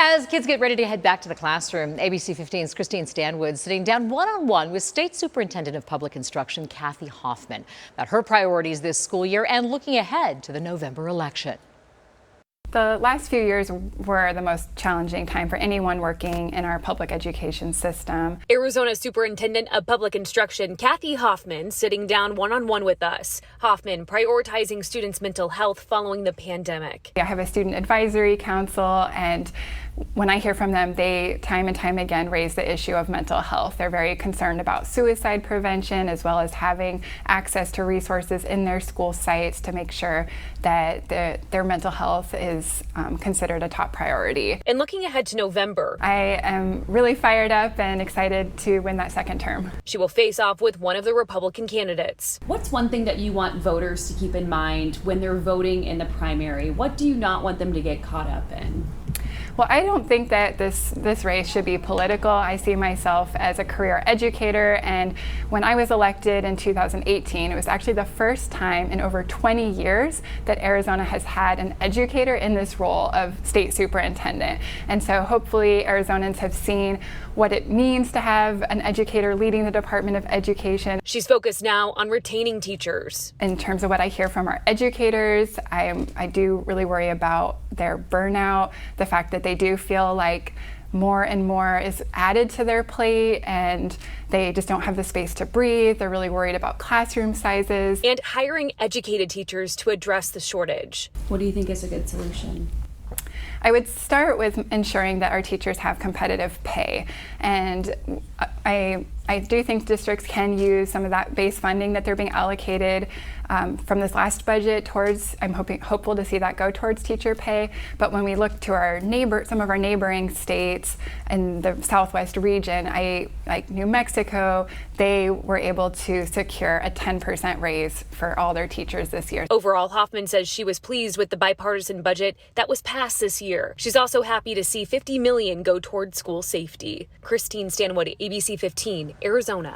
As kids get ready to head back to the classroom, ABC 15's Christine Stanwood sitting down one-on-one with State Superintendent of Public Instruction Kathy Hoffman about her priorities this school year and looking ahead to the November election. The last few years were the most challenging time for anyone working in our public education system. Arizona Superintendent of Public Instruction Kathy Hoffman sitting down one-on-one with us. Hoffman prioritizing students' mental health following the pandemic. I have a student advisory council, and when I hear from them, they time and time again raise the issue of mental health. They're very concerned about suicide prevention as well as having access to resources in their school sites to make sure that their mental health is considered a top priority. And looking ahead to November, I am really fired up and excited to win that second term. She will face off with one of the Republican candidates. What's one thing that you want voters to keep in mind when they're voting in the primary? What do you not want them to get caught up in? Well, I don't think that this race should be political. I see myself as a career educator, and when I was elected in 2018, it was actually the first time in over 20 years that Arizona has had an educator in this role of state superintendent. And so hopefully Arizonans have seen what it means to have an educator leading the Department of Education. She's focused now on retaining teachers. In terms of what I hear from our educators, I do really worry about their burnout, the fact that they do feel like more and more is added to their plate and they just don't have the space to breathe. They're really worried about classroom sizes. And hiring educated teachers to address the shortage. What do you think is a good solution? I would start with ensuring that our teachers have competitive pay. And I do think districts can use some of that base funding that they're being allocated from this last budget towards, I'm hopeful to see that go towards teacher pay. But when we look to some of our neighboring states in the Southwest region, like New Mexico, they were able to secure a 10% raise for all their teachers this year. Overall, Hoffman says she was pleased with the bipartisan budget that was passed this year. She's also happy to see $50 million go toward school safety. Christine Stanwood, ABC 15, Arizona.